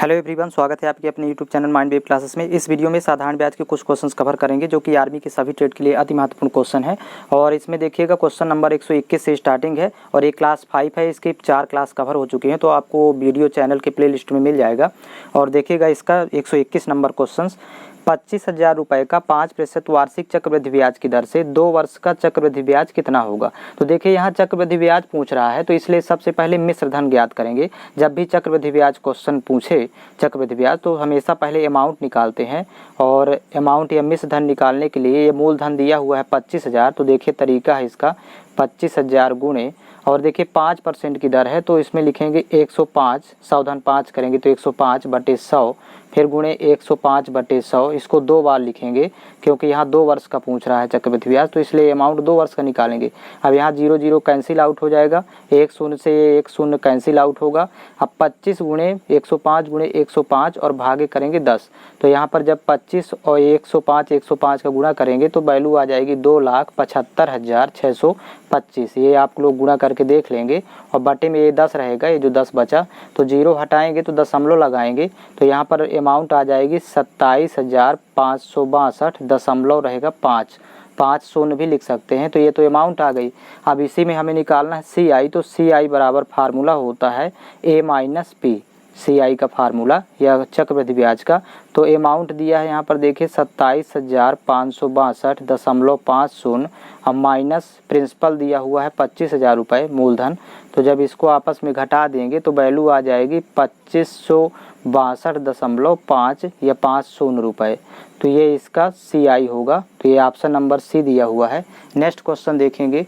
Hello everyone, स्वागत है आपके अपने YouTube channel mind wave classes में। इस वीडियो में साधारण ब्याज के कुछ क्वेश्चंस कवर करेंगे जो कि आर्मी के सभी ट्रेड के लिए अति महत्वपूर्ण क्वेश्चन है। और इसमें देखिएगा क्वेश्चन नंबर 121 से स्टार्टिंग है और ये क्लास 5 है। इसके 4 क्लास कवर हो चुके हैं, तो आपको वीडियो चैनल के प्ले लिस्ट में मिल जाएगा। और देखिएगा इसका 121 नंबर क्वेश्चन, 25,000 रुपये का 5% वार्षिक चक्रवृद्धि ब्याज की दर से 2 वर्ष का चक्रवृद्धि ब्याज कितना होगा। तो देखिए यहाँ चक्रवृद्धि ब्याज पूछ रहा है, तो इसलिए सबसे पहले मिश्र धन ज्ञात करेंगे। जब भी चक्रवृद्धि ब्याज क्वेश्चन पूछे चक्रवृद्धि ब्याज, तो हमेशा पहले अमाउंट निकालते हैं। और अमाउंट या मिश्र धन निकालने के लिए ये मूलधन दिया हुआ है 25,000। तो देखिए तरीका है इसका, 25,000 गुणे, और देखिए 5% की दर है तो इसमें लिखेंगे 105, सावधान 5 करेंगे तो 105/100, फिर गुणे 105/100। इसको 2 बार लिखेंगे क्योंकि यहाँ 2 वर्ष का पूछ रहा है चक्रवृद्धि ब्याज, तो इसलिए अमाउंट 2 वर्ष का निकालेंगे। अब यहाँ 0 0 कैंसिल आउट हो जाएगा, 1 0 से 1 0 कैंसिल आउट होगा। अब 25 गुणे 105 गुणे 105 और भागे करेंगे 10। तो यहाँ पर जब 25 और 105 का गुणा करेंगे तो वैल्यू आ जाएगी 2,75,625। ये आप लोग गुणा करके देख लेंगे। और बटे में ये 10 रहेगा, ये जो 10 बचा तो 0 हटाएंगे तो दशमलव लगाएंगे, तो यहाँ पर अमाउंट आ जाएगी 27,562 दशमलव रहेगा 5 शून्य भी लिख सकते हैं। तो ये तो अमाउंट आ गई। अब इसी में हमें निकालना है CI। तो CI बराबर फार्मूला होता है A - P। CI का फार्मूला या चक्रवृद्धि ब्याज का। तो अमाउंट दिया है यहाँ पर देखिए 27,562.50। अब माइनस प्रिंसिपल दिया हुआ है 25,000 रुपये मूलधन। तो जब इसको आपस में घटा देंगे तो वैल्यू आ जाएगी 2562.5 या 50 रुपये। तो ये इसका CI होगा। तो ये ऑप्शन नंबर C दिया हुआ है। नेक्स्ट क्वेश्चन देखेंगे,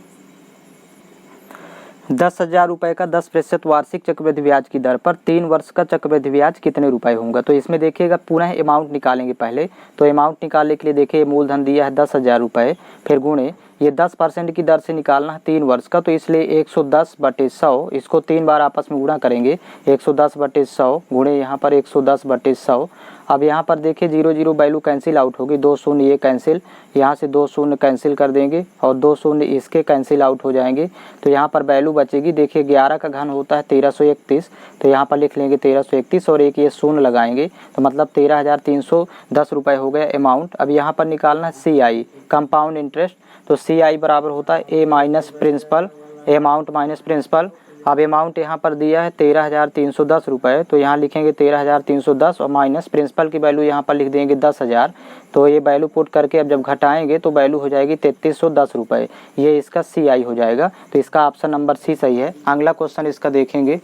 10,000 रुपये का 10% वार्षिक चक्रवृद्धि ब्याज की दर पर 3 वर्ष का चक्रवृद्धि ब्याज कितने रुपए होगा। तो इसमें देखिएगा पुनः अमाउंट निकालेंगे पहले। तो अमाउंट निकालने के लिए देखिए मूलधन दिया है 10,000 रुपये, फिर गुणे ये 10% की दर से निकालना है 3 वर्ष का, तो इसलिए 110/100। इसको 3 बार आपस में गुणा करेंगे, 110/100 गुणे यहाँ पर 110/100। अब यहाँ पर देखिए 0 0 वैल्यू कैंसिल आउट होगी, 2 शून्य ये कैंसिल, यहाँ से 2 शून्य कैंसिल कर देंगे और 2 शून्य इसके कैंसिल आउट हो जाएंगे। तो यहाँ पर वैल्यू बचेगी, देखिए 11 का घन होता है 1331, तो यहाँ पर लिख लेंगे 1331 और एक ये शून्य लगाएंगे, तो मतलब 13,310 रुपये हो गया अमाउंट। अब यहाँ पर निकालना है CI कंपाउंड इंटरेस्ट। तो CI बराबर होता है A minus principal, amount minus principal. अब अमाउंट यहाँ पर दिया है 13,310 रुपये, तो यहाँ लिखेंगे 13,310 और माइनस प्रिंसिपल की वैल्यू यहाँ पर लिख देंगे 10,000। तो ये वैल्यू पुट करके अब जब घटाएंगे तो वैल्यू हो जाएगी 3,310 रुपये। ये इसका CI हो जाएगा। तो इसका ऑप्शन नंबर C सही है। अगला क्वेश्चन इसका देखेंगे,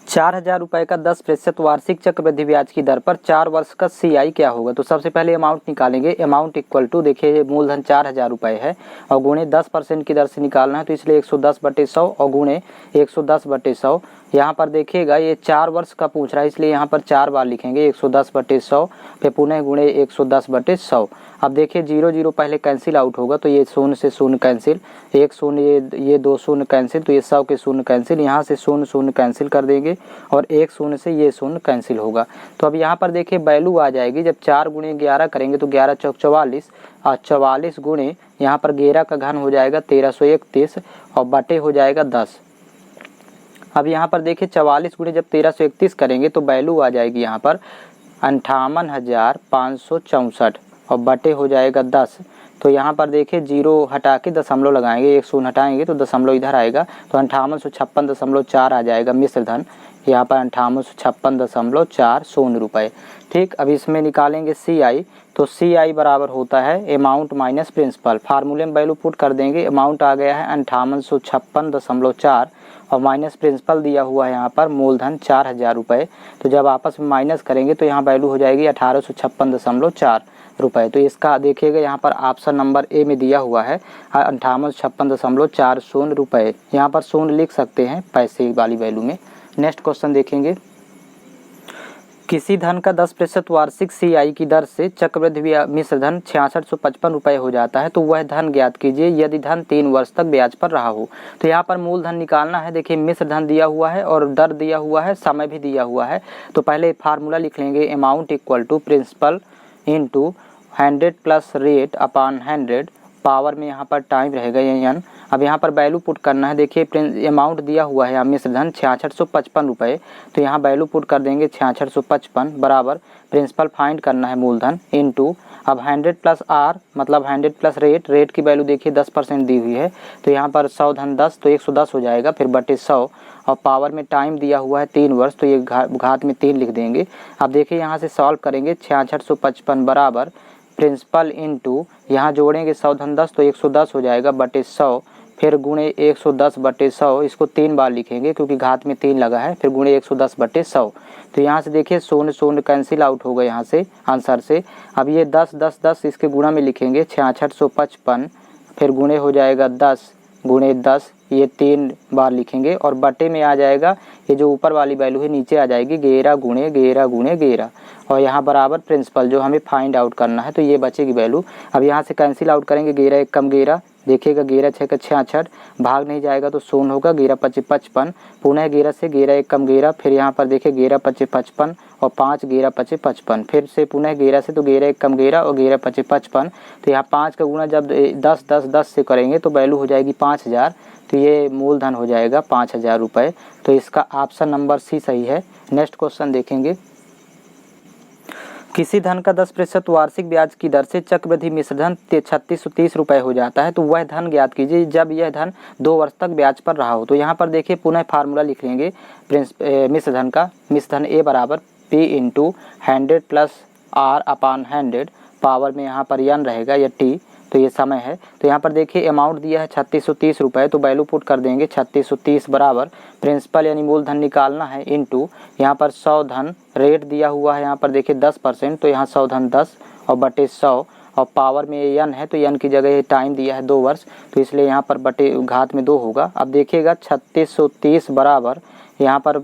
4,000 रुपये का 10% वार्षिक चक्रवृद्धि ब्याज की दर पर 4 वर्ष का CI क्या होगा। तो सबसे पहले अमाउंट निकालेंगे। अमाउंट इक्वल टू देखिए मूलधन 4,000 रुपये है और गुणे 10% की दर से निकालना है, तो इसलिए 110/100 और गुणे 110/100। यहाँ पर देखिएगा ये 4 वर्ष का पूछ रहा है, इसलिए यहाँ पर 4 बार लिखेंगे 110/100, फिर पुनः गुणे 110/100। अब देखिए 0 0 पहले कैंसिल आउट होगा, तो ये शून्य से शून्य कैंसिल, 1 शून्य ये 2 शून्य कैंसिल, तो ये 100 के शून्य कैंसिल, यहाँ से शून्य शून्य कैंसिल कर देंगे और 1 शून्य से ये शून्य कैंसिल होगा। तो अब यहाँ पर देखिए वैल्यू आ जाएगी, जब 4 गुणे 11 करेंगे तो 11 चौक 44 और 44 गुणे यहाँ पर 11 का घन हो जाएगा 1331 और बटे हो जाएगा 10। अब यहाँ पर देखिए 44 गुणे जब 1331 करेंगे तो वैल्यू आ जाएगी यहाँ पर 58,564 और बटे हो जाएगा 10। तो यहाँ पर देखिए 0 हटा के दशमलव लगाएंगे, 1 शून्य हटाएंगे तो दशमलव इधर आएगा, तो 5856.4 आ जाएगा मिश्र धन। यहाँ पर 5856.40 रुपये। ठीक, अब इसमें निकालेंगे CI। तो CI बराबर होता है अमाउंट माइनस प्रिंसिपल। फार्मूले में वैल्यू पुट कर देंगे, अमाउंट आ गया है 5856.4 और माइनस प्रिंसिपल दिया हुआ है यहाँ पर मूलधन 4,000 रुपये। तो जब आपस में माइनस करेंगे तो यहाँ वैल्यू हो जाएगी 1,856.4 रुपये। तो इसका देखिएगा यहाँ पर ऑप्शन नंबर A में दिया हुआ है 5856.40 रुपये। यहाँ पर शून्य लिख सकते हैं पैसे वाली वैल्यू में। नेक्स्ट क्वेश्चन देखेंगे, किसी धन का 10% वार्षिक CI की दर से चक्रवृद्धि मिश्र धन 6655 रुपये हो जाता है, तो वह धन ज्ञात कीजिए यदि धन 3 वर्ष तक ब्याज पर रहा हो। तो यहाँ पर मूलधन निकालना है। देखिए मिश्र धन दिया हुआ है और दर दिया हुआ है, समय भी दिया हुआ है। तो पहले फार्मूला लिख लेंगे, amount equal to principal into 100 plus rate upon 100, power में यहाँ पर टाइम रहेगा ये n। अब यहाँ पर वैल्यू पुट करना है। देखिए अमाउंट दिया हुआ है मिश्र धन 6655 रुपये, तो यहाँ वैल्यू पुट कर देंगे 6655 बराबर प्रिंसिपल फाइंड करना है मूलधन इनटू, अब 100 प्लस आर मतलब 100 प्लस रेट की वैल्यू देखिए 10% दी हुई है, तो यहाँ पर 100 धन 10 तो 110 हो जाएगा, फिर बटे 100 और पावर में टाइम दिया हुआ है 3 वर्ष, तो ये घात में 3 लिख देंगे। अब देखिए यहाँ से सॉल्व करेंगे 6655 बराबर प्रिंसिपल इनटू, यहाँ जोड़ेंगे 100 धन 10 तो 110 हो जाएगा बटे 100, फिर गुणे 110 बटे 100, इसको 3 बार लिखेंगे क्योंकि घात में 3 लगा है, फिर गुणे 110 बटे 100। तो यहाँ से देखिए शून्य शून्य कैंसिल आउट हो गए यहाँ से आंसर से। अब ये 10 10 10 इसके गुणा में लिखेंगे 6655, फिर गुणे हो जाएगा 10 गुणे 10, ये 3 बार लिखेंगे और बटे में आ जाएगा ये जो ऊपर वाली वैल्यू है नीचे आ जाएगी 11 गुणे 11 गुणे 11, और यहाँ बराबर प्रिंसिपल जो हमें फाइंड आउट करना है, तो ये बचेगी वैल्यू। अब यहाँ से कैंसिल आउट करेंगे 11 एक कम 11, देखिएगा 11 6 का 66, भाग नहीं जाएगा तो शून्य होगा, 11 25 55, पुनः 11 से 11 एक कम 11, फिर यहाँ पर देखिए 11 25 55 और 5 11 25 55, फिर से पुनः 11 से तो 11 एक कम 11 और 11 25 55, तो यहाँ 5 का गुणा जब 10 10 10 से करेंगे तो वैल्यू हो जाएगी 5000, तो ये मूलधन हो जाएगा 5000 रुपये। तो इसका ऑप्शन नंबर सी सही है। नेक्स्ट क्वेश्चन देखेंगे, किसी धन का 10% वार्षिक ब्याज की दर से चक्रवृद्धि मिश्र धन 3630 रुपये हो जाता है, तो वह धन ज्ञात कीजिए जब यह धन 2 वर्ष तक ब्याज पर रहा हो। तो यहाँ पर देखिए पुनः फार्मूला लिख लेंगे मिश्र धन का, मिश्र धन ए बराबर P इंटू 100 प्लस R अपान 100, पावर में यहाँ पर n रहेगा या t, तो ये समय है। तो यहाँ पर देखिए अमाउंट दिया है 3630 रुपये, तो वैल्यू पुट कर देंगे 3630 बराबर प्रिंसिपल यानी मूलधन निकालना है इनटू, यहाँ पर 100 धन रेट दिया हुआ है यहाँ पर देखिए 10%, तो यहाँ 100 धन 10 और बटे 100 और पावर में ये n है, तो n की जगह टाइम दिया है 2 वर्ष, तो इसलिए यहाँ पर बटे घात में 2 होगा। अब देखिएगा 3630 बराबर यहाँ पर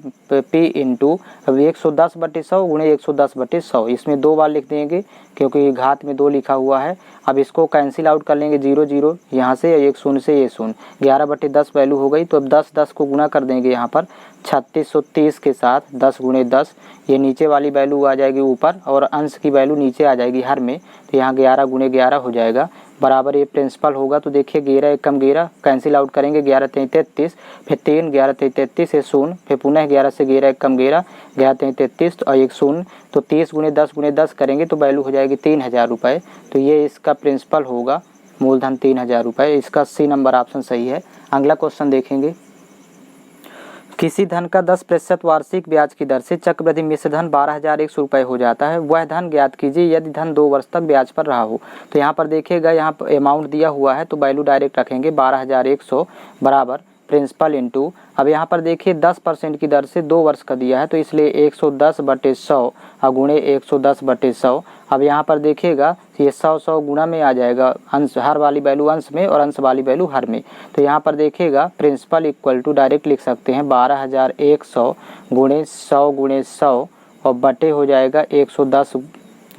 P इंटू, अब 110 बटे 100 गुणे 110 बटे 100, इसमें 2 बार लिख देंगे क्योंकि घात में 2 लिखा हुआ है। अब इसको कैंसिल आउट कर लेंगे 0 0 यहाँ से, एक शून्य से ये शून्य, 11 बटे 10 वैल्यू हो गई। तो अब 10 10 को गुणा कर देंगे यहाँ पर 3630 के साथ, 10 गुणे 10, ये नीचे वाली वैल्यू आ जाएगी ऊपर और अंश की वैल्यू नीचे आ जाएगी हर में, तो यहाँ 11 गुणे 11 हो जाएगा बराबर ये प्रिंसिपल होगा। तो देखिए 11 एक कम 11 कैंसिल आउट करेंगे 11 3 33, फिर 3 11 3 33 ये शून्य, फिर पुनः 11 से 11 एक कम 11 11 3 33 और एक शून्य, तो 30 गुणे 10 करेंगे तो वैल्यू हो जाएगी 3000 रुपये। तो ये इसका प्रिंसिपल होगा मूलधन 3000 रुपये। इसका सी नंबर ऑप्शन सही है। अगला क्वेश्चन देखेंगे, किसी धन का 10% वार्षिक ब्याज की दर से चक्रवृद्धि मिश्र धन 12100 रुपये हो जाता है, वह धन ज्ञात कीजिए यदि धन 2 वर्ष तक ब्याज पर रहा हो। तो यहाँ पर देखिएगा यहाँ पर अमाउंट दिया हुआ है तो वैल्यू डायरेक्ट रखेंगे 12100 बराबर प्रिंसिपल इनटू, अब यहाँ पर देखिए 10% की दर से 2 वर्ष का दिया है, तो इसलिए 110 बटे 100 और गुणे 110 बटे 100। अब यहाँ पर देखिएगा ये 100 गुणा में आ जाएगा, अंश हर वाली वैल्यू अंश में और अंश वाली वैल्यू हर में। तो यहाँ पर देखिएगा प्रिंसिपल इक्वल टू डायरेक्ट लिख सकते हैं 12100 गुणे 100 और बटे हो जाएगा 110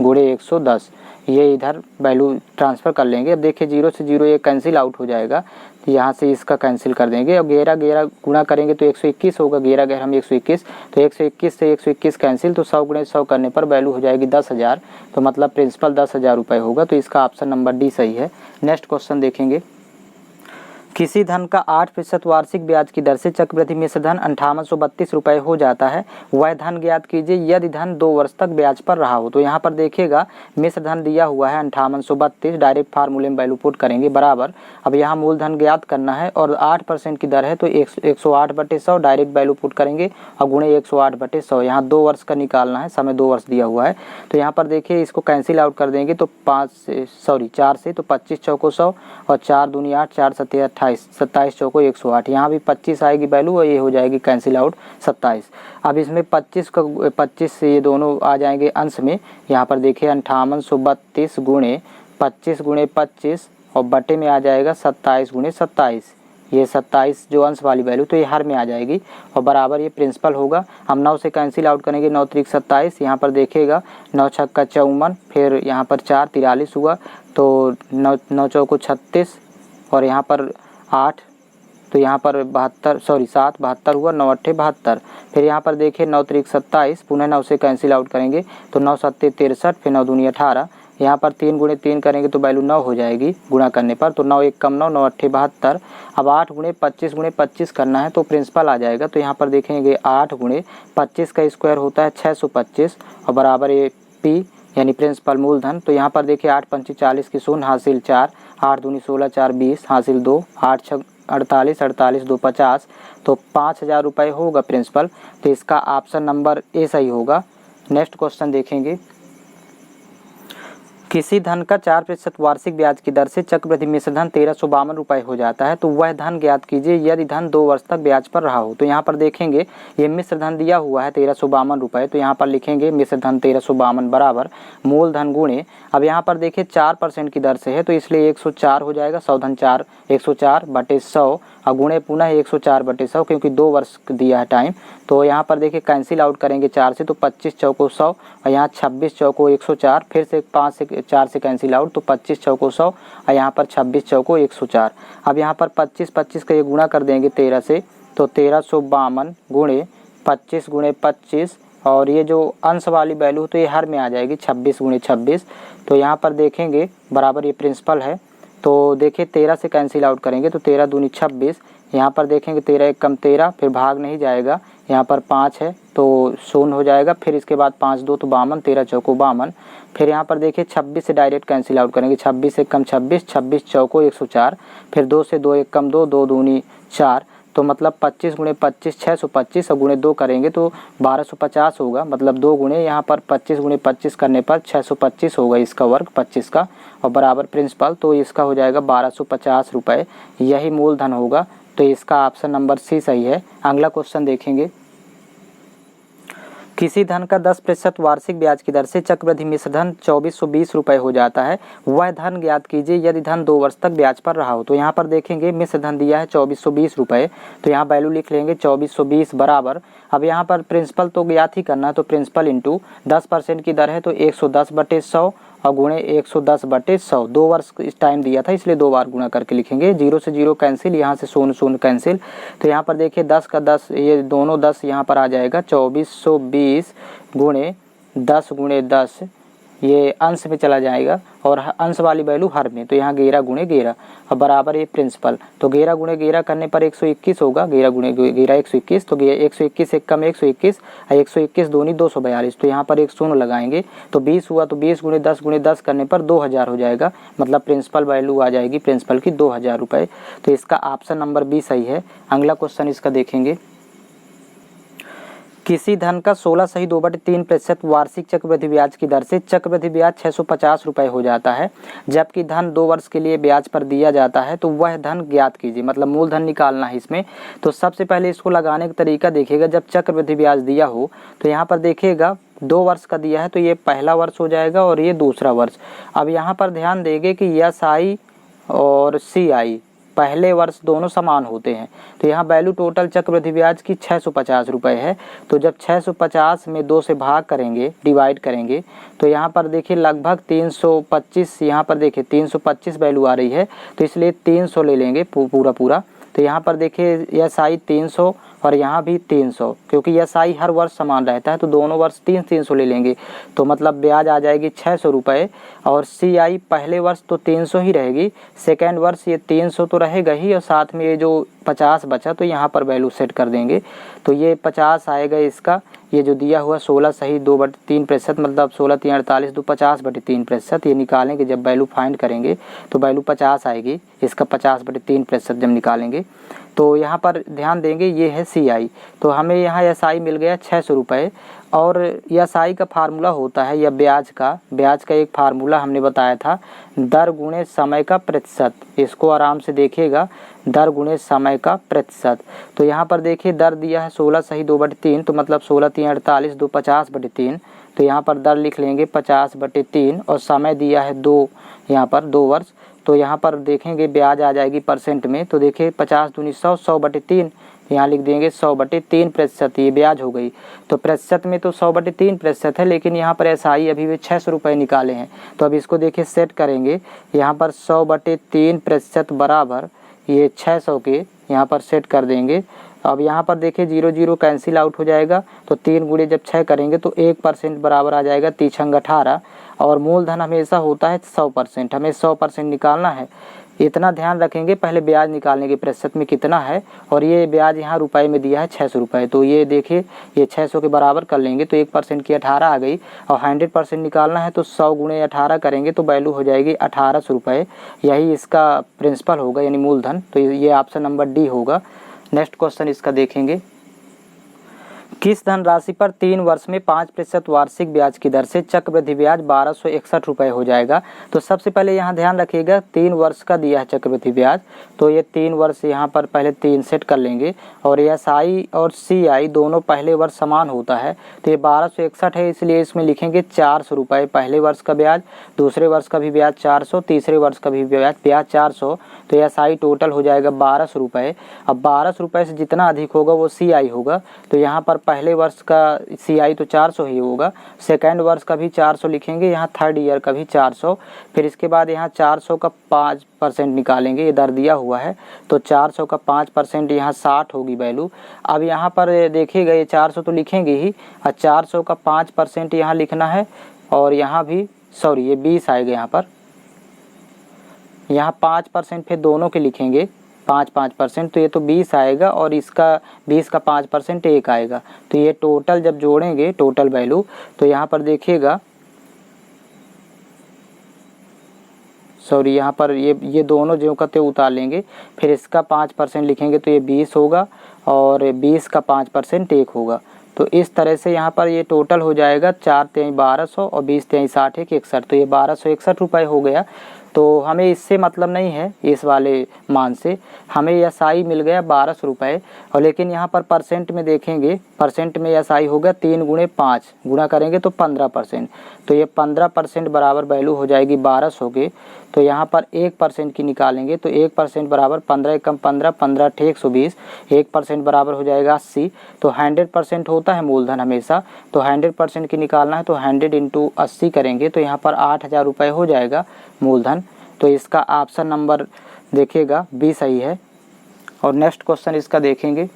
गुणे 110, ये इधर वैल्यू ट्रांसफ़र कर लेंगे। अब देखिए 0 से 0 ये कैंसिल आउट हो जाएगा, तो यहाँ से इसका कैंसिल कर देंगे। अब 11 गुणा करेंगे तो 121 होगा, 11 हम 121, तो 121 से 121 कैंसिल, तो 100 गुणे 100 करने पर वैल्यू हो जाएगी 10,000, तो मतलब प्रिंसिपल 10,000 रुपये होगा। तो इसका ऑप्शन नंबर डी सही है। नेक्स्ट क्वेश्चन देखेंगे, किसी धन का 8% वार्षिक ब्याज की दर से चक्रवृद्धि मिश्र धन 5832 रुपये हो जाता है, वह धन ज्ञात कीजिए यदि धन 2 वर्ष तक ब्याज पर रहा हो। तो यहाँ पर देखिएगा मिश्र धन दिया हुआ है 5832, डायरेक्ट फार्मूले में वैल्यू पुट करेंगे बराबर, अब यहाँ मूलधन ज्ञात करना है और 8% की दर है तो 108 बटे 100 डायरेक्ट वैल्यू पुट करेंगे और गुणे 108 बटे 100, यहाँ 2 वर्ष का निकालना है, समय 2 वर्ष दिया हुआ है। तो यहाँ पर देखिए इसको कैंसिल आउट कर देंगे तो 4 से तो 25 चौको 100 और 4 दूनी 8 4 सत्ते 28, 27 चौको 108, यहाँ भी 25 आएगी वैल्यू और ये हो जाएगी कैंसिल आउट 27। अब इसमें 25 से ये दोनों आ जाएंगे अंश में, यहाँ पर देखिए 5832 गुणे 25 गुणे 25 और बटे में आ जाएगा 27 गुणे 27, ये 27 जो अंश वाली वैल्यू तो ये हर में आ जाएगी और बराबर ये प्रिंसिपल होगा। हम 9 से कैंसिल आउट करेंगे, 9 त्रिक 27, यहाँ पर देखिएगा 9 छक्का 54, फिर यहाँ पर 4 43 हुआ, तो 9 चौको 36 और यहाँ पर 8, तो यहाँ पर 7 72 हुआ, 9 अट्ठे 72, फिर यहाँ पर देखिए 9 त्रिक 27, पुनः 9 से कैंसिल आउट करेंगे तो 9 सत्ते 63, फिर 9 दूनी 18, यहाँ पर 3 गुणे 3 करेंगे तो वैल्यू 9 हो जाएगी गुणा करने पर। तो 9 1 कम 9, 9 8 72। अब 8 गुणे 25 करना है तो प्रिंसिपल आ जाएगा। तो यहाँ पर देखेंगे 8 गुणे 25 का स्क्वायर होता है 625 और बराबर ये पी यानी प्रिंसिपल मूलधन। तो यहाँ पर देखिए 8 पंची 40 की शून्य हासिल 4, 8 दूनी 16 4 20 हासिल 2, 8 6 48, 48 2 50। तो 5000 रुपये होगा प्रिंसिपल। तो इसका ऑप्शन नंबर ए सही होगा। नेक्स्ट क्वेश्चन देखेंगे। किसी धन का 4% वार्षिक ब्याज की दर से चक्रवृद्धि मिश्र धन 1352 रुपये हो जाता है तो वह धन ज्ञात कीजिए यदि धन 2 वर्ष तक ब्याज पर रहा हो। तो यहाँ पर देखेंगे ये मिश्र धन दिया हुआ है 1352 रुपये। तो यहाँ पर लिखेंगे मिश्र धन 1352 बराबर मूलधन गुणे, अब यहाँ पर देखिए 4% की दर से है तो इसलिए 104 हो जाएगा। 100 धन 4 104 बटे 100 और गुणे पुनः 104 बटे 100 क्योंकि 2 वर्ष दिया है टाइम। तो यहाँ पर देखिए कैंसिल आउट करेंगे 4 से तो 25 चौको 100 और यहाँ 26 चौको 104, फिर से 5 से 4 से कैंसिल आउट तो 25 चौको 100 और यहाँ पर 26 चौको 104। अब यहाँ पर 25 का ये गुणा कर देंगे 13 से तो 1352 गुणे 25 गुणे 25 और ये जो अंश वाली वैल्यू तो ये हर में आ जाएगी 26 गुणे 26। तो यहाँ पर देखेंगे बराबर ये प्रिंसिपल है। तो देखिए 13 से कैंसिल आउट करेंगे तो 13 दूनी 26, यहाँ पर देखेंगे 13 1 कम 13, फिर भाग नहीं जाएगा, यहाँ पर 5 है तो 0 हो जाएगा, फिर इसके बाद 5 2 तो 52, 13 चौको 52। फिर यहाँ पर देखिए 26 से डायरेक्ट कैंसिल आउट करेंगे, 26 1 कम 26, 26 चौको 104, फिर 2 से 2 1 कम 2, 2 दूनी 4 तो मतलब 25 गुणे 25 625 और गुणे 2 करेंगे तो 1250 होगा। मतलब 2 गुणे यहाँ पर 25 गुणे 25 करने पर 625 होगा इसका वर्ग 25 का और बराबर प्रिंसिपल। तो इसका हो जाएगा 1250 रुपये, यही मूलधन होगा। तो इसका ऑप्शन नंबर सी सही है। अगला क्वेश्चन देखेंगे। किसी धन का 10% वार्षिक ब्याज की दर से चक्रवृद्धि मिश्र धन 2420 रुपये हो जाता है, वह धन ज्ञात कीजिए यदि धन 2 वर्ष तक ब्याज पर रहा हो। तो यहाँ पर देखेंगे मिश्र धन दिया है 2420 रुपये, तो यहाँ वैल्यू लिख लेंगे 2420 बराबर, अब यहाँ पर प्रिंसिपल तो ज्ञात ही करना है तो प्रिंसिपल इंटू 10% की दर है तो 110 बटे 100 और गुणे 110 बटे 100। 2 वर्ष इस टाइम दिया था इसलिए 2 बार गुणा करके लिखेंगे। 0 से 0 कैंसिल, यहाँ से 0 0 कैंसिल। तो यहाँ पर देखिए 10 का 10 ये दोनों 10 यहाँ पर आ जाएगा 2420 गुणे 10 गुणे 10 ये अंश में चला जाएगा और अंश वाली वैल्यू हर में, तो यहाँ 11 गुणे 11 और बराबर ये प्रिंसिपल। तो 11 गुणे 11 करने पर 121 होगा, 11 गुणे 11 121, तो 121 एक कम 121 और 121 दूनी 242, तो यहाँ पर एक शून्य लगाएंगे तो 20 हुआ, तो 20 गुणे 10 करने पर 2000 हो जाएगा। मतलब प्रिंसिपल वैल्यू आ जाएगी प्रिंसिपल की 2000 रुपये। तो इसका ऑप्शन नंबर बी सही है। अगला क्वेश्चन इसका देखेंगे। किसी धन का 16.2/3% वार्षिक चक्रवृद्धि ब्याज की दर से चक्रवृद्धि ब्याज 650 रुपये हो जाता है, जबकि धन 2 वर्ष के लिए ब्याज पर दिया जाता है तो वह धन ज्ञात कीजिए। मतलब मूलधन निकालना है इसमें। तो सबसे पहले इसको लगाने का तरीका देखिएगा। जब चक्रवृद्धि ब्याज दिया हो तो यहाँ पर देखिएगा 2 वर्ष का दिया है तो ये पहला वर्ष हो जाएगा और ये दूसरा वर्ष। अब यहाँ पर ध्यान देंगे कि SI और CI पहले वर्ष दोनों समान होते हैं। तो यहाँ वैल्यू टोटल चक्रवृद्धि ब्याज की 650 रुपये है। तो जब 650 में 2 से भाग करेंगे, डिवाइड करेंगे, तो यहाँ पर देखिए लगभग 325, यहाँ पर देखिए 325 वैल्यू आ रही है तो इसलिए 300 ले लेंगे पूरा। तो यहाँ पर देखिए SI 300 और यहाँ भी 300, क्योंकि SI हर वर्ष समान रहता है तो दोनों वर्ष 300 ले लेंगे। तो मतलब ब्याज आ जाएगी 600 रुपये और CI पहले वर्ष तो 300 ही रहेगी, सेकेंड वर्ष ये 300 तो रहेगा ही और साथ में ये जो 50 बचा तो यहाँ पर वैल्यू सेट कर देंगे। तो ये 50 आएगा इसका, ये जो दिया हुआ 16.2/3%, मतलब 16 3 48 2 50/3%। ये निकालेंगे जब वैल्यू फाइंड करेंगे तो वैल्यू 50 आएगी इसका 50/3% जब निकालेंगे। तो यहाँ पर ध्यान देंगे ये है CI, तो हमें यहाँ SI मिल गया 600 रुपये। और SI का फार्मूला होता है या ब्याज का एक फार्मूला हमने बताया था, दर गुणे समय का प्रतिशत। इसको आराम से देखिएगा, दर गुणे समय का प्रतिशत। तो यहाँ पर देखिए दर दिया है 16.2/3, तो मतलब 16 3 48 2 50/3। तो यहाँ पर दर लिख लेंगे 50/3 और समय दिया है 2, यहाँ पर 2 वर्ष। तो यहाँ पर देखेंगे ब्याज आ जाएगी परसेंट में, तो देखिए 50 दूनी 100, 100/3, यहाँ लिख देंगे 100/3%, ये ब्याज हो गई। तो प्रतिशत में तो 100/3% है, लेकिन यहाँ पर SI अभी भी 600 रुपये निकाले हैं। तो अब इसको देखिए सेट करेंगे, यहाँ पर 100/3% बराबर ये 600 के यहाँ पर सेट कर देंगे अब यहाँ पर देखिए 0 0 कैंसिल आउट हो जाएगा, तो 3 गुणे जब 6 करेंगे तो 1% बराबर आ जाएगा 3 18। और मूलधन हमेशा होता है 100%, हमें 100% निकालना है। इतना ध्यान रखेंगे, पहले ब्याज निकालने के प्रतिशत में कितना है, और ये ब्याज यहाँ रुपए में दिया है 600 रुपये, तो ये देखिए ये 600 के बराबर कर लेंगे तो 1% की 18 आ गई। और 100% निकालना है तो 100 गुणे 18 करेंगे तो वैल्यू हो जाएगी 1800 रुपये। यही इसका प्रिंसिपल होगा यानी मूलधन, तो ये ऑप्शन नंबर डी होगा। नेक्स्ट क्वेश्चन इसका देखेंगे, किस धनराशि पर 3 वर्ष में 5% वार्षिक ब्याज की दर से चक्रवृद्धि ब्याज 1261 रुपये हो जाएगा। तो सबसे पहले यहाँ ध्यान रखिएगा 3 वर्ष का दिया है चक्रवृद्धि ब्याज, तो ये 3 वर्ष यहाँ पर पहले 3 सेट कर लेंगे। और एसआई और सीआई दोनों पहले वर्ष समान होता है, तो ये 1261 है, इसलिए इसमें लिखेंगे 400 रुपये पहले वर्ष का ब्याज, दूसरे वर्ष का भी ब्याज 400, तीसरे वर्ष का भी ब्याज 400। तो एसआई टोटल हो जाएगा 1200 रुपये। अब 1200 रुपये से जितना अधिक होगा वो सीआई होगा, तो यहाँ पर पहले वर्ष का सीआई तो 400 ही होगा, सेकेंड वर्ष का भी 400 लिखेंगे, यहाँ थर्ड ईयर का भी 400। फिर इसके बाद यहाँ 400 का 5% निकालेंगे, ये दर दिया हुआ है, तो 400 का 5% यहाँ 60 होगी वैल्यू। अब यहाँ पर देखिएगा ये 400 तो लिखेंगे ही, और 400 का 5% यहाँ लिखना है, और यहाँ भी सॉरी ये 20 आएगा यहाँ 5% फिर दोनों के लिखेंगे 5-5%, तो ये तो 20 आएगा, और इसका 20 का 5% 1 आएगा। तो ये टोटल जब जोड़ेंगे टोटल वैल्यू, तो यहाँ पर देखिएगा सॉरी यहाँ पर ये दोनों जो का त्यों उतार लेंगे, फिर इसका 5% लिखेंगे तो ये 20 होगा, और 20 का 5% 1 होगा। तो इस तरह से यहाँ पर ये टोटल हो जाएगा 4 × 1200 और 20 × 60 = 61, तो ये 1261 रुपये हो गया। तो हमें इससे मतलब नहीं है, इस वाले मान से हमें एसआई मिल गया 1200 रुपये। और लेकिन यहाँ पर परसेंट में देखेंगे, परसेंट में एसआई हो गया 3 × 5 गुणा करेंगे तो 15%, तो ये 15% बराबर वैल्यू हो जाएगी 1200 के। तो यहाँ पर 1% की निकालेंगे तो 1% बराबर 15 × 15 15 × 120, 1% बराबर हो जाएगा 80। तो 100% होता है मूलधन हमेशा, तो 100% की निकालना है तो 100 × 80 करेंगे तो यहाँ पर 8000 रुपये हो जाएगा मूलधन। तो इसका ऑप्शन नंबर देखिएगा बी सही है। और नेक्स्ट क्वेश्चन इसका देखेंगे,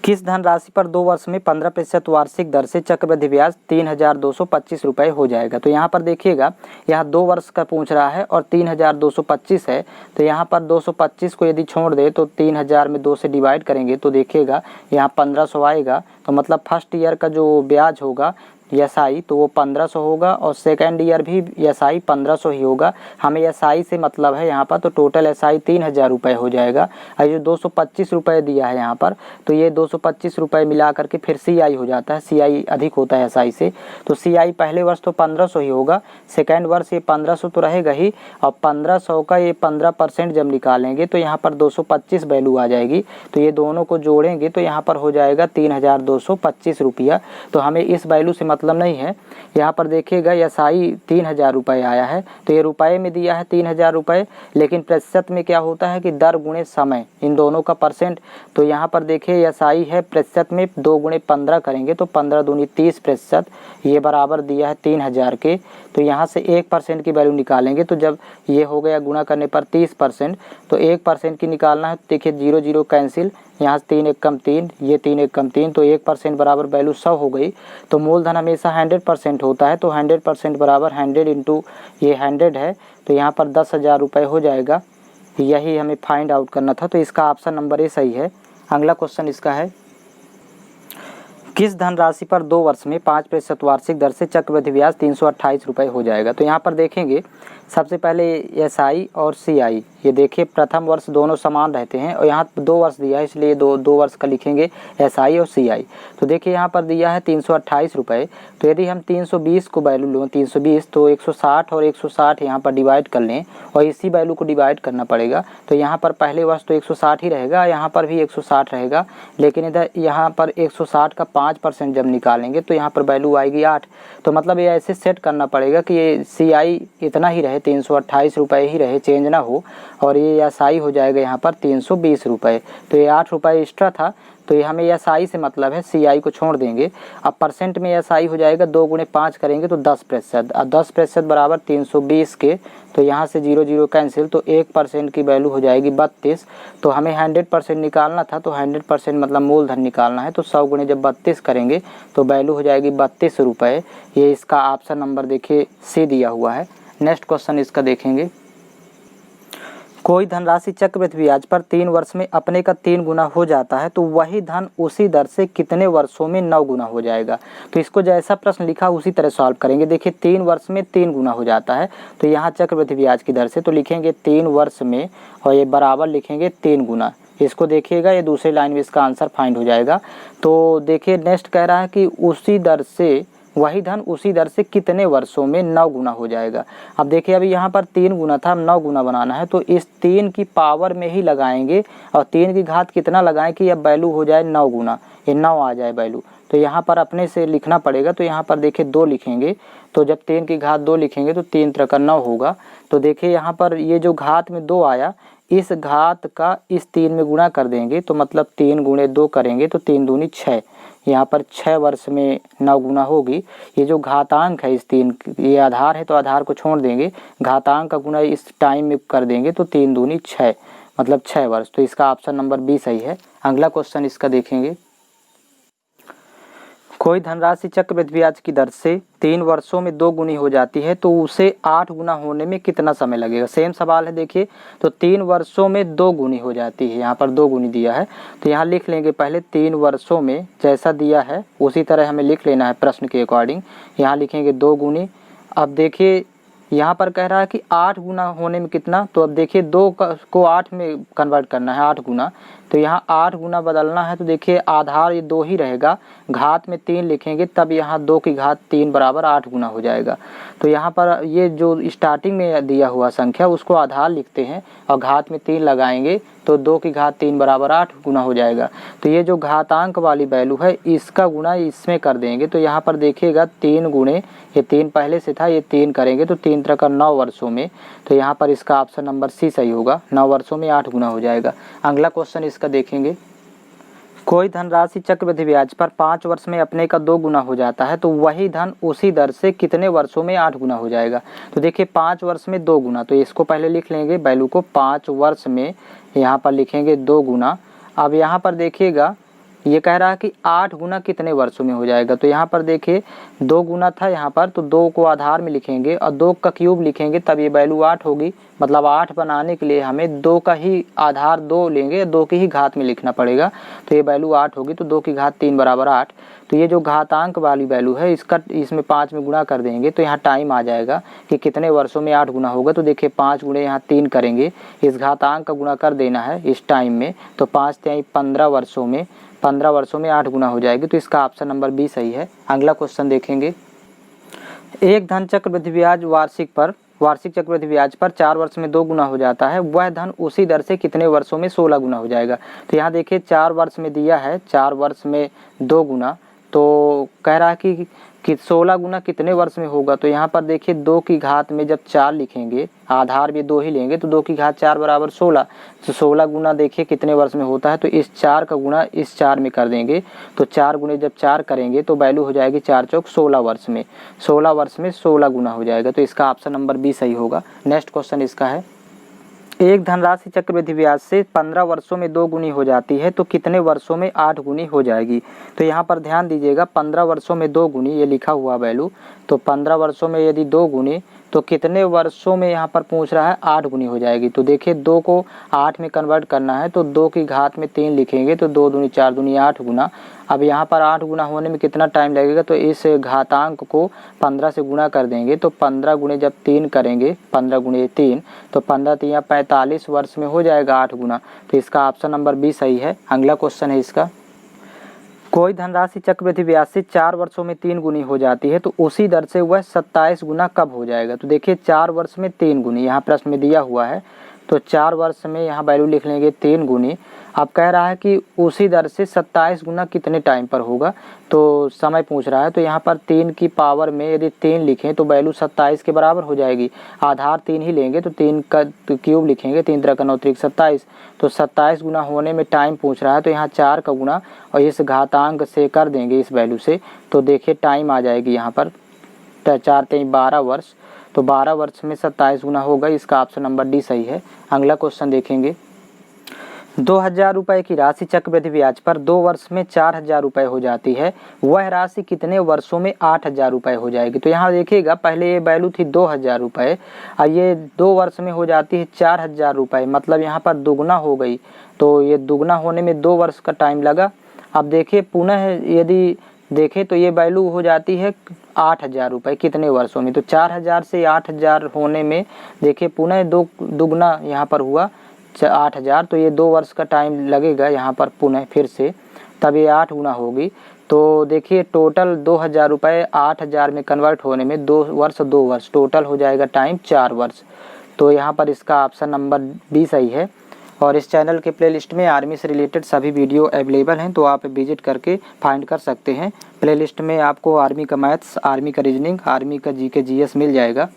किस धनराशि पर 2 वर्ष में 15% वार्षिक दर से चक्रवृद्धि ब्याज 3225 रुपये हो जाएगा। तो यहाँ पर देखिएगा यहाँ 2 वर्ष का पूछ रहा है और 3225 है, तो यहाँ पर 225 को यदि छोड़ दे तो 3000 में 2 से डिवाइड करेंगे तो देखिएगा यहाँ 1500 आएगा। तो मतलब फर्स्ट ईयर का जो ब्याज होगा एसआई तो वो 1500 होगा, और सेकेंड ईयर भी एसआई 1500 ही होगा। हमें एसआई से मतलब है यहाँ पर, तो टोटल एसआई 3000 रुपये हो जाएगा। और जो 225 रुपये दिया है यहाँ पर, तो ये 225 रुपये मिला करके फिर सीआई हो जाता है, सीआई अधिक होता है एसआई से। तो सीआई पहले वर्ष तो 1500 ही होगा, सेकेंड वर्ष ये 1500 तो रहेगा ही, और 1500 का ये 15% जब निकालेंगे तो यहाँ पर 225 वैल्यू आ जाएगी। तो ये दोनों को जोड़ेंगे तो यहाँ पर हो जाएगा 3225 रुपया। तो हमें इस वैल्यू से मतलब नहीं है। यहाँ पर देखिएगा एसआई 3000 रुपये आया है, तो ये रुपए में दिया है 3000 रुपये, लेकिन प्रतिशत में क्या होता है कि दर गुणे समय, इन दोनों का परसेंट। तो यहाँ पर देखिए एसआई है प्रतिशत में 2 × 15 करेंगे तो 15 दूनी 30%, ये बराबर दिया है 3000 के। तो यहाँ से 1% की वैल्यू निकालेंगे, तो जब ये हो गया गुणा करने पर 30%, तो 1% की निकालना है। तो देखिए 0 0 कैंसिल, यहाँ 3 × 1 = 3, ये 3 × 1 = 3, तो 1% बराबर वैल्यू 100 हो गई। तो मूलधन हमेशा 100% होता है, तो 100% बराबर 100 × ये 100 है, तो यहाँ पर 10,000 रुपये हो जाएगा। यही हमें फाइंड आउट करना था, तो इसका ऑप्शन नंबर ए सही है। अगला क्वेश्चन इसका है, किस धनराशि पर 2 वर्ष में 5% वार्षिक दर से चक्रवृद्धि ब्याज 328 रुपये हो जाएगा। तो यहाँ पर देखेंगे सबसे पहले एसआई और सीआई, ये देखिए प्रथम वर्ष दोनों समान रहते हैं, और यहाँ 2 वर्ष दिया है इसलिए 2 वर्ष का लिखेंगे एसआई और सीआई। तो देखिए यहाँ पर दिया है 328 रुपये, तो यदि हम 320 को वैल्यू लें 320, तो 160 और 160 यहाँ पर डिवाइड कर लें, और इसी वैल्यू को डिवाइड करना पड़ेगा। तो यहाँ पर पहले वर्ष तो 160 ही रहेगा, यहाँ पर भी 160 रहेगा, लेकिन इधर यहाँ पर 160 का 5% जब निकालेंगे तो यहाँ पर वैल्यू आएगी 8। तो मतलब ये ऐसे सेट करना पड़ेगा कि ये सीआई इतना ही रहे रहे, 328 रुपये ही रहे, चेंज ना हो, और ये SI हो जाएगा यहाँ पर 320 रुपये। तो ये 8 रुपये एक्स्ट्रा था, तो ये हमें SI से मतलब है, CI को छोड़ देंगे। अब परसेंट में SI हो जाएगा, 2 गुणे 5 करेंगे तो 10%, और 10% बराबर 320 के, तो यहाँ से 0 0 कैंसिल, तो 1% की वैल्यू हो जाएगी 32। तो हमें 100% निकालना था, तो 100% मतलब मूलधन निकालना है, तो 100 गुणे जब 32 करेंगे तो वैल्यू हो जाएगी 32 रुपये। ये इसका ऑप्शन नंबर देखिए C दिया हुआ है। नेक्स्ट क्वेश्चन इसका देखेंगे। कोई धनराशि चक्रवृद्धि ब्याज पर 3 वर्ष में अपने का 3 गुना हो जाता है, तो वही धन उसी दर से कितने वर्षों में 9 गुना हो जाएगा। तो इसको जैसा प्रश्न लिखा उसी तरह सॉल्व करेंगे। देखिए 3 वर्ष में 3 गुना हो जाता है, तो यहाँ चक्रवृद्धि ब्याज की दर से तो लिखेंगे 3 वर्ष में, और ये बराबर लिखेंगे 3 गुना। इसको देखिएगा, ये दूसरी लाइन में इसका आंसर फाइंड हो जाएगा। तो देखिए नेक्स्ट कह रहा है कि उसी दर से, वही धन उसी दर से कितने वर्षों में 9 गुना हो जाएगा। अब देखिए अभी यहाँ पर 3 गुना था, 9 गुना बनाना है, तो इस 3 की पावर में ही लगाएंगे, और 3 की घात कितना लगाएं कि अब वैल्यू हो जाए 9 गुना, ये 9 आ जाए वैल्यू। तो यहाँ पर अपने से लिखना पड़ेगा, तो यहाँ पर देखिए 2 लिखेंगे, तो जब 3 की घात 2 लिखेंगे तो 3 3 का 9 होगा। तो देखिए यहाँ पर ये जो घात में 2 आया, इस घात का इस 3 में गुणा कर देंगे, तो मतलब 3 गुणे 2 करेंगे तो 3 दूनी 6, यहाँ पर 6 वर्ष में 9 गुना होगी। ये जो घातांक है इस 3, ये आधार है तो आधार को छोड़ देंगे, घातांक का गुना इस टाइम में कर देंगे तो 3 दूनी 6, मतलब 6 वर्ष। तो इसका ऑप्शन नंबर B सही है। अगला क्वेश्चन इसका देखेंगे। कोई धनराशि चक्रवृद्धि ब्याज की दर से 3 वर्षों में 2 गुनी हो जाती है, तो उसे 8 गुना होने में कितना समय लगेगा। सेम सवाल है देखिए, तो 3 वर्षों में 2 गुनी हो जाती है, यहाँ पर 2 गुनी दिया है, तो यहाँ लिख लेंगे पहले 3 वर्षों में, जैसा दिया है उसी तरह हमें लिख लेना है प्रश्न के अकॉर्डिंग। यहाँ लिखेंगे 2 गुनी। अब देखिए यहाँ पर कह रहा है कि 8 गुना होने में कितना, तो अब देखिए 2 को 8 में कन्वर्ट करना है, 8 गुना, तो यहाँ 8 गुना बदलना है, तो देखिए आधार ये 2 ही रहेगा, घात में 3 लिखेंगे, तब यहाँ 2 की घात 3 बराबर 8 गुना हो जाएगा। तो यहाँ पर ये जो स्टार्टिंग में दिया हुआ संख्या उसको आधार लिखते हैं, और घात में 3 लगाएंगे तो 2 की घात 3 बराबर 8 गुना हो जाएगा। तो ये जो घातांक वाली वैल्यू है इसका गुना इसमें कर देंगे, तो यहाँ पर देखिएगा 3 गुणे, ये 3 पहले से था, ये 3 करेंगे तो 3 3 का 9 वर्षों में, तो यहाँ पर इसका ऑप्शन नंबर C सही होगा, 9 वर्षों में 8 गुना हो जाएगा। अगला क्वेश्चन इसका देखेंगे। कोई धनराशि चक्रवृद्धि ब्याज पर 5 वर्ष में अपने का 2 गुना हो जाता है, तो वही धन उसी दर से कितने वर्षों में 8 गुना हो जाएगा। तो देखिए 5 वर्ष में 2 गुना, तो इसको पहले लिख लेंगे वैल्यू को, 5 वर्ष में यहाँ पर लिखेंगे 2 गुना। अब यहाँ पर देखिएगा ये कह रहा है कि 8 गुना कितने वर्षों में हो जाएगा, तो यहाँ पर देखिए 2 गुना था यहाँ पर, तो 2 को आधार में लिखेंगे और 2 का क्यूब लिखेंगे, तब ये वैल्यू 8 होगी। मतलब 8 बनाने के लिए हमें 2 का ही आधार 2 लेंगे, 2 की ही घात में लिखना पड़ेगा, तो ये वैल्यू 8 होगी, तो 2 की घात 3 बराबर 8। तो ये जो घातांक वाली वैल्यू है इसका इसमें 5 में गुणा कर देंगे, तो यहाँ टाइम आ जाएगा कि कितने वर्षों में 8 गुना होगा। तो देखिए 5 गुणे यहाँ 3 करेंगे, इस घातांक का गुणा कर देना है इस टाइम में, तो 5 3 15 वर्षों में, 15 वर्षों में 8 गुना हो जाएगी। तो इसका ऑप्शन नंबर B सही है। अगला क्वेश्चन देखेंगे। एक धन चक्रवृद्धि ब्याज वार्षिक चक्रवृद्धि ब्याज पर 4 वर्ष में 2 गुना हो जाता है, वह धन उसी दर से कितने वर्षों में 16 गुना हो जाएगा। तो यहाँ देखिए 4 वर्ष में दिया है, 4 वर्ष में 2 गुना, तो कह रहा है कि 16 गुना कितने वर्ष में होगा। तो यहाँ पर देखिए 2 की घात में जब 4 लिखेंगे, आधार भी 2 ही लेंगे, तो 2 की घात 4 बराबर 16, तो 16 गुना देखिए कितने वर्ष में होता है, तो इस 4 का गुना इस 4 में कर देंगे, तो 4 गुने जब 4 करेंगे तो वैल्यू हो जाएगी 4 चौक 16 वर्ष में, 16 वर्ष में 16 गुना हो जाएगा। तो इसका ऑप्शन नंबर B सही होगा। नेक्स्ट क्वेश्चन इसका है। एक धनराशि चक्रवृद्धि ब्याज से 15 वर्षों में 2 गुनी हो जाती है, तो कितने वर्षों में 8 गुनी हो जाएगी। तो यहाँ पर ध्यान दीजिएगा, 15 वर्षों में 2 गुनी ये लिखा हुआ वैल्यू, तो 15 वर्षों में यदि 2 गुनी तो कितने वर्षों में यहाँ पर पूछ रहा है 8 गुनी हो जाएगी। तो देखिए 2 को 8 में कन्वर्ट करना है, तो 2 की घात में 3 लिखेंगे, तो 2 दूनी 4 दूनी 8 गुना। अब यहाँ पर 8 गुना होने में कितना टाइम लगेगा, तो इस घातांक को 15 से गुणा कर देंगे, तो 15 गुणे जब 3 करेंगे, 15 गुणे 3, तो 15 3 45 वर्ष में हो जाएगा 8 गुना। तो इसका ऑप्शन नंबर B सही है। अगला क्वेश्चन है इसका। कोई धनराशि चक्रवृद्धि ब्याज से 4 वर्षों में 3 गुनी हो जाती है, तो उसी दर से वह 27 गुना कब हो जाएगा। तो देखिए 4 वर्ष में 3 गुनी यहाँ प्रश्न में दिया हुआ है, तो 4 वर्ष में यहाँ वैल्यू लिख लेंगे 3 गुनी। अब कह रहा है कि उसी दर से 27 गुना कितने टाइम पर होगा, तो समय पूछ रहा है। तो यहाँ पर 3 की पावर में यदि 3 लिखें तो वैल्यू 27 के बराबर हो जाएगी। आधार 3 ही लेंगे तो 3 का क्यूब लिखेंगे, 3 3 9 3 27, तो 27 गुना होने में टाइम पूछ रहा है। तो यहाँ 4 का गुना और इस घातांक से कर देंगे इस वैल्यू से, तो देखिए टाइम आ जाएगी यहाँ पर 4 3 12 वर्ष। तो 12 वर्ष में 27 गुना होगा, इसका ऑप्शन नंबर डी सही है। अगला क्वेश्चन देखेंगे। 2000 रुपये की राशि चक्रवृद्धि ब्याज पर 2 वर्ष में 4000 रुपये हो जाती है, वह राशि कितने वर्षों में 8000 रुपये हो जाएगी। तो यहाँ देखिएगा पहले ये वैल्यू थी 2000 रुपये और ये 2 वर्ष में हो जाती है 4000 रुपये, मतलब यहाँ पर दुगना हो गई। तो ये दुगना होने में 2 वर्ष का टाइम लगा। अब देखिए पुनः यदि देखें तो ये वैल्यू हो जाती है 8000 रुपये कितने वर्षों में। तो 4000 से 8000 होने में देखिए पुनः दुगना यहाँ पर हुआ 8000, तो ये 2 वर्ष का टाइम लगेगा यहाँ पर पुनः फिर से, तब ये 8 गुना होगी। तो देखिए टोटल 2000 रुपये 8000 में कन्वर्ट होने में 2 वर्ष टोटल हो जाएगा टाइम 4 वर्ष। तो यहाँ पर इसका ऑप्शन नंबर बी सही है। और इस चैनल के प्लेलिस्ट में आर्मी से रिलेटेड सभी वीडियो अवेलेबल हैं, तो आप विजिट करके फाइंड कर सकते हैं। प्लेलिस्ट में आपको आर्मी का मैथ्स, आर्मी का रीजनिंग, आर्मी का जीके जीएस मिल जाएगा।